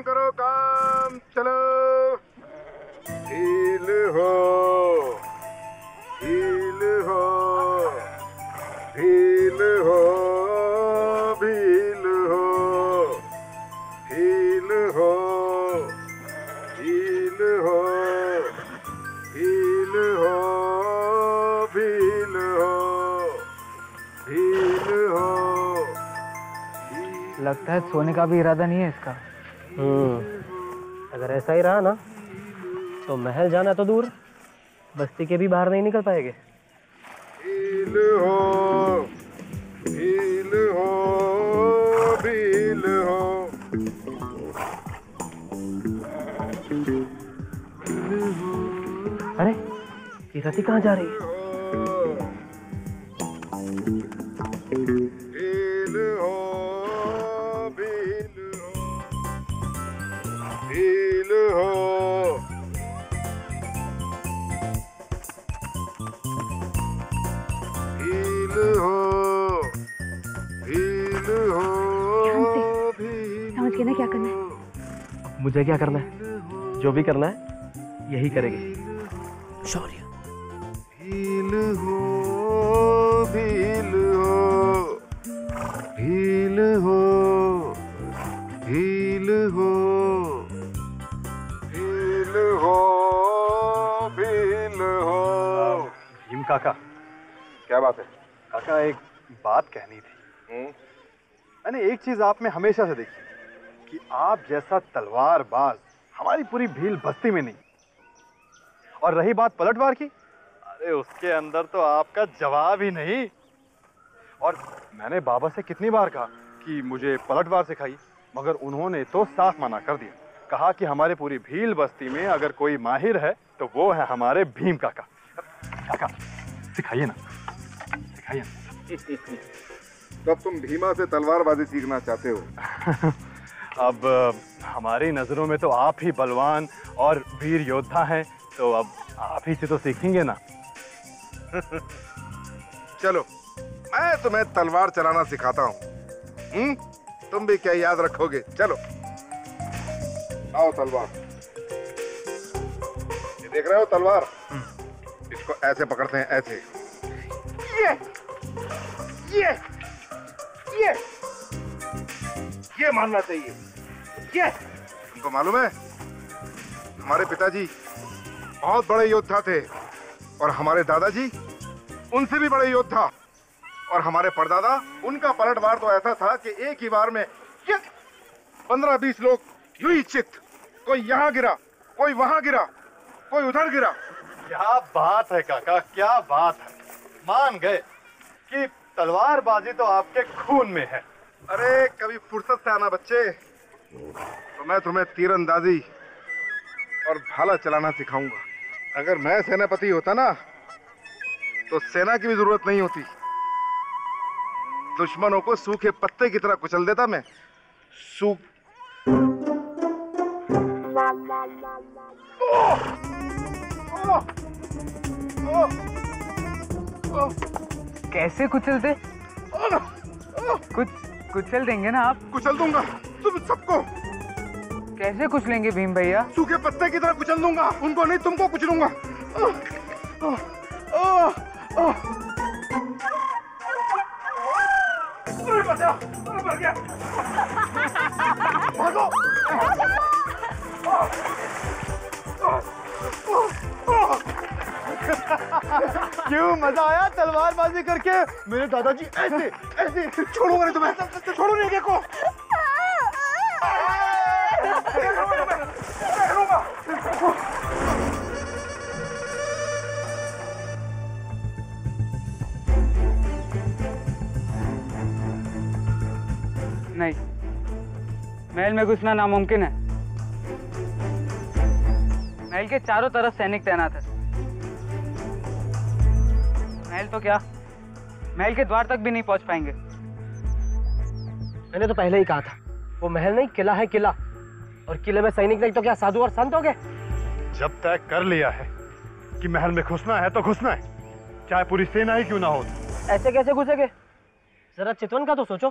काम करो काम, चलो। हील हो, हील हो, हील हो, भील हो, हील हो, हील हो, हील हो, भील हो, भील हो। लगता है सोने का भी इरादा नहीं है इसका। अगर ऐसा ही रहा ना तो महल जाना तो दूर, बस्ती के भी बाहर नहीं निकल पाएंगे। हील हो, हील हो, भील हो। अरे ये रति कहाँ जा रही है? हील हो, भील हो, हील हो, हील हो, हील हो, समझ गए ना क्या करना है? मुझे क्या करना है? जो भी करना है यही करेंगे। शौर्य। हील हो, भील हो, भील हो, भील हो, भील हो, भील हो। भीम काका, क्या बात है? काका एक बात कहनी थी। मैंने एक चीज आप में हमेशा से देखी कि आप जैसा तलवारबाज हमारी पूरी भील बस्ती में नहीं। और रही बात पलटवार की, अरे उसके अंदर तो आपका जवाब ही नहीं। और मैंने बाबा से कितनी बार कहा कि मुझे पलटवार सिखाइए, मगर उन्होंने तो साफ मना कर दिया। कहा कि हमारे पूरी भील बस्ती में अगर कोई माहिर है तो वो है हमारे भीम काका। काका सिखाइए ना, सिखाइए ना। तब तुम भीमा से तलवारबाजी सीखना चाहते हो? अब हमारी नजरों में तो आप ही बलवान और वीर योद्धा हैं, तो अब आप ही से तो सीखेंगे ना। चलो मैं तुम्हें तलवार चलाना सिखाता हूँ। तुम भी क्या याद रखोगे? चलो आओ तलवार। ये देख रहे हो तलवार? इसको ऐसे पकड़ते हैं, ऐसे। ये मानना चाहिए। ये तुमको मालूम है हमारे पिताजी बहुत बड़े योद्धा थे और हमारे दादाजी उनसे भी बड़े योद्धा, और हमारे परदादा उनका पलटवार तो ऐसा था कि एक ही बार में 15-20 लोग यूं ही चित, कोई यहाँ गिरा, कोई वहां गिरा, कोई उधर गिरा। क्या बात है काका, क्या बात है। मान गए कि तलवारबाजी तो आपके खून में है। अरे कभी फुर्सत से आना बच्चे, तो मैं तुम्हें तीरंदाजी और भाला चलाना सिखाऊंगा। अगर मैं सेनापति होता ना तो सेना की भी जरूरत नहीं होती। दुश्मनों को सूखे पत्ते की तरह कुचल देता मैं। कैसे कुचलते? कुचल देंगे ना आप? कुचल दूंगा तुम सबको। कैसे कुचलेंगे भीम भैया? सूखे पत्ते की तरह कुचल दूंगा, उनको नहीं तुमको कुचलूंगा। भागो। क्यों मजा आया तलवारबाजी करके? मेरे दादाजी ऐसे ऐसे। छोड़ूंगा नहीं तुम्हें, छोड़ू नहीं। देखो नहीं, महल में घुसना नामुमकिन है। महल के चारों तरफ सैनिक तैनात है। महल तो क्या, महल के द्वार तक भी नहीं पहुंच पाएंगे। मैंने तो पहले ही कहा था, वो महल नहीं किला है, किला। और किले में सैनिक नहीं तो क्या साधु और संत हो गए? जब तय कर लिया है कि महल में घुसना है तो घुसना है, चाहे पूरी सेना ही क्यों ना हो। ऐसे कैसे घुसेंगे? जरा चितवन का तो सोचो,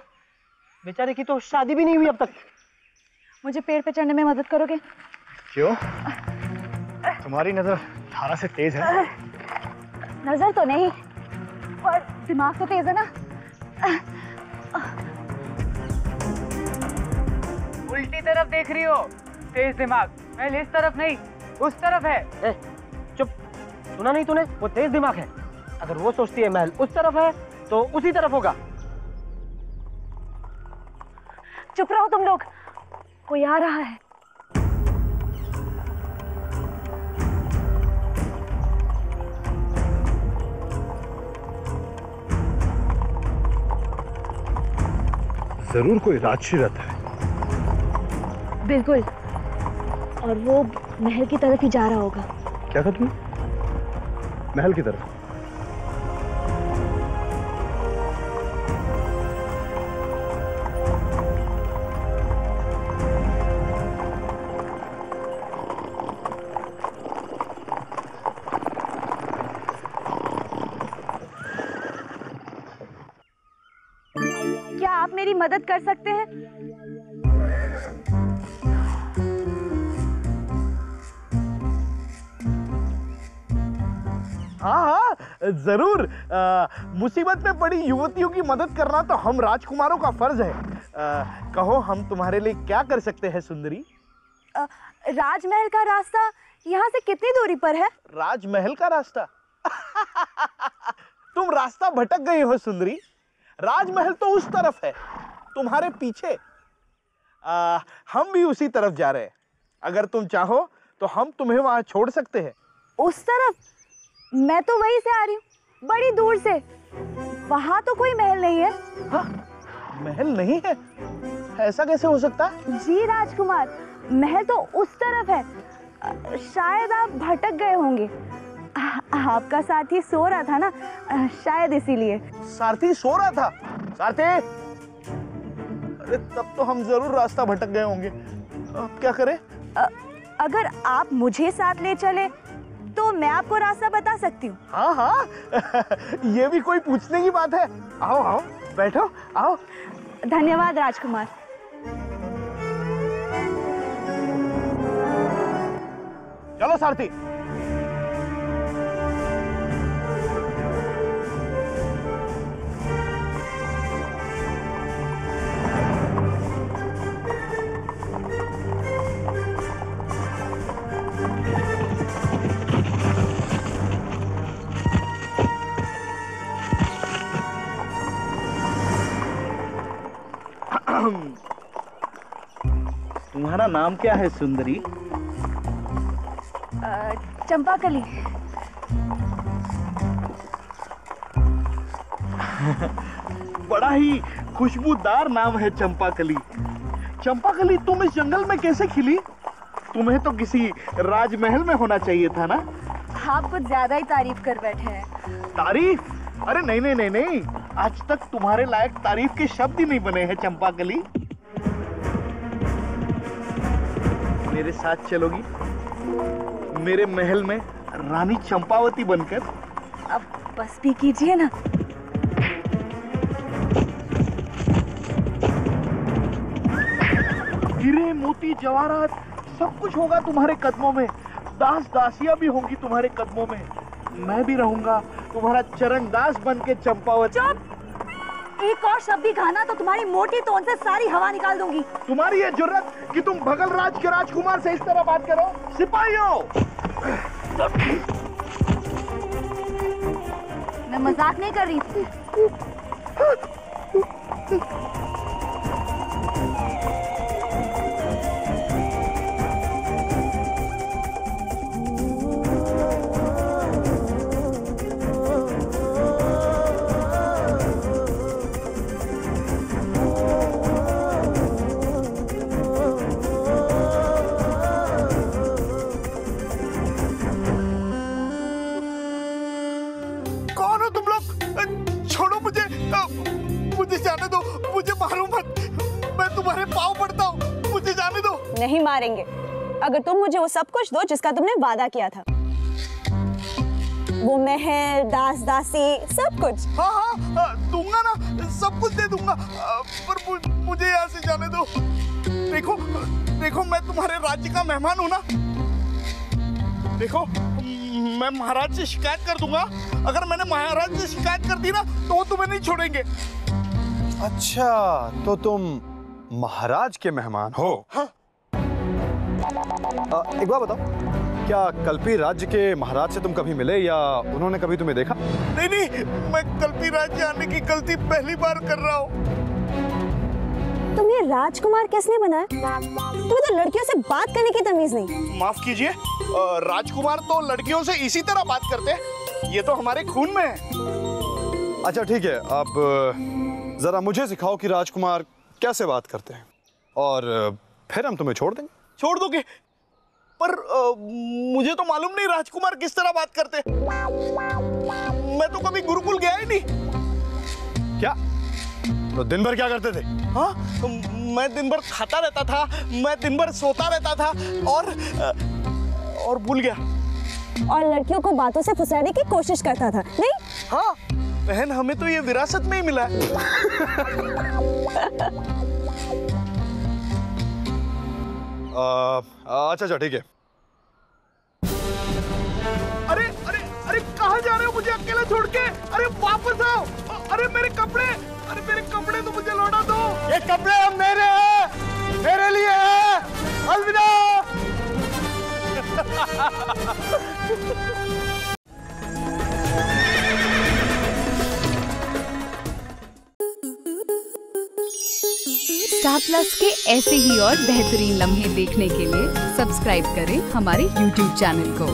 बेचारे की तो शादी भी नहीं हुई अब तक। मुझे पेड़ पे चढ़ने में मदद करोगे? क्यों? तुम्हारी नजर धारा से तेज है। नजर तो नहीं, पर दिमाग तो तेज है ना। उल्टी तरफ देख रही हो, तेज दिमाग। महल इस तरफ नहीं, उस तरफ है। चुप, सुना नहीं तूने? वो तेज दिमाग है। अगर वो सोचती है महल उस तरफ है तो उसी तरफ होगा। चुप रहो तुम लोग, कोई आ रहा है। जरूर कोई राजसी रहता है। बिल्कुल, और वो महल की तरफ ही जा रहा होगा। क्या कहा तुमने? महल की तरफ? क्या आप मेरी मदद कर सकते हैं? हाँ, जरूर। मुसीबत में पड़ी युवतियों की मदद करना तो हम राजकुमारों का फर्ज है। कहो, हम तुम्हारे लिए क्या कर सकते हैं सुंदरी? राजमहल का रास्ता यहाँ से कितनी दूरी पर है? राजमहल का रास्ता? तुम रास्ता भटक गई हो सुंदरी। राजमहल तो उस तरफ है, तुम्हारे पीछे। हम भी उसी तरफ जा रहे हैं। अगर तुम चाहो तो हम तुम्हें वहां छोड़ सकते हैं। उस तरफ? मैं तो वहीं से आ रही हूँ, बड़ी दूर से। वहां तो कोई महल नहीं है। हाँ, महल नहीं है? ऐसा कैसे हो सकता है? जी राजकुमार, महल तो उस तरफ है। शायद आप भटक गए होंगे। आपका साथी सो रहा था ना, शायद इसीलिए। सारथी सो रहा था? सारथी! अरे तब तो हम जरूर रास्ता भटक गए होंगे। अब क्या करें? अगर आप मुझे साथ ले चले तो मैं आपको रास्ता बता सकती हूँ। हाँ हाँ, ये भी कोई पूछने की बात है। आओ आओ, बैठो, आओ। धन्यवाद राजकुमार। चलो सारथी। तुम्हारा नाम क्या है सुंदरी? चंपाकली। बड़ा ही खुशबूदार नाम है चंपाकली। चंपाकली, तुम इस जंगल में कैसे खिली? तुम्हें तो किसी राजमहल में होना चाहिए था ना? आप कुछ ज्यादा ही तारीफ कर बैठे हैं। तारीफ? अरे नहीं नहीं नहीं नहीं, आज तक तुम्हारे लायक तारीफ के शब्द ही नहीं बने हैं चंपाकली। मेरे साथ चलोगी मेरे महल में रानी चंपावती बनकर? अब बस भी कीजिए ना। हीरे मोती जवाहरात सब कुछ होगा तुम्हारे कदमों में। दास दासियां भी होंगी तुम्हारे कदमों में। मैं भी रहूंगा तुम्हारा चरणदास बन के चंपावती। चुप! एक और शब्द भी खाना तो तुम्हारी मोटी तोन से सारी हवा निकाल दूंगी। तुम्हारी ये जुर्रत कि तुम भगल राज के राजकुमार से इस तरह बात करो? सिपाहियों! मैं मजाक नहीं कर रही थी। नहीं मारेंगे अगर तुम मुझे वो सब कुछ दो जिसका तुमने वादा किया था। वो महल, दास दासी, सब कुछ। हाँ हाँ, दूंगा ना, सब कुछ दे दूंगा। पर मुझे यहाँ से जाने दो। देखो, देखो मैं तुम्हारे राज्य का मेहमान हूं ना। देखो मैं महाराज से शिकायत कर दूंगा। अगर मैंने महाराज से शिकायत कर दी ना तो वो तुम्हें नहीं छोड़ेंगे। अच्छा, तो तुम महाराज के मेहमान हो? हाँ। एक बात बताओ, क्या कल्पी राज्य के महाराज से तुम कभी मिले या उन्होंने कभी तुम्हें देखा? नहीं नहीं, मैं कल्पी राज्य आने की गलती पहली बार कर रहा हूँ। तुम्हें राजकुमार किसने बनाया? तुम्हें तो लड़कियों से बात करने की तमीज नहीं। माफ कीजिए, राजकुमार तो लड़कियों से इसी तरह बात करते हैं। ये तो हमारे खून में है। अच्छा ठीक है, अब जरा मुझे सिखाओ कि राजकुमार कैसे बात करते हैं, और फिर हम तुम्हें छोड़ देंगे। छोड़ दोगे? पर मुझे तो मालूम नहीं राजकुमार किस तरह बात करते। मैं तो कभी गुरुकुल गया ही नहीं। क्या? तो दिन भर क्या करते थे? हाँ, मैं दिन भर खाता रहता था, मैं दिन भर सोता रहता था और भूल गया। और लड़कियों को बातों से फंसाने की कोशिश करता था, नहीं? हाँ बहन, हमें तो ये विरासत में ही मिला है। अच्छा ठीक है। अरे अरे अरे, कहाँ जा रहे हो मुझे अकेला छोड़ के? अरे वापस आओ। अरे मेरे कपड़े, अरे मेरे कपड़े तो मुझे लौटा दो। ये कपड़े अब मेरे हैं, मेरे लिए हैं। अलविदा। स्टार प्लस के ऐसे ही और बेहतरीन लम्हे देखने के लिए सब्सक्राइब करें हमारे YouTube चैनल को।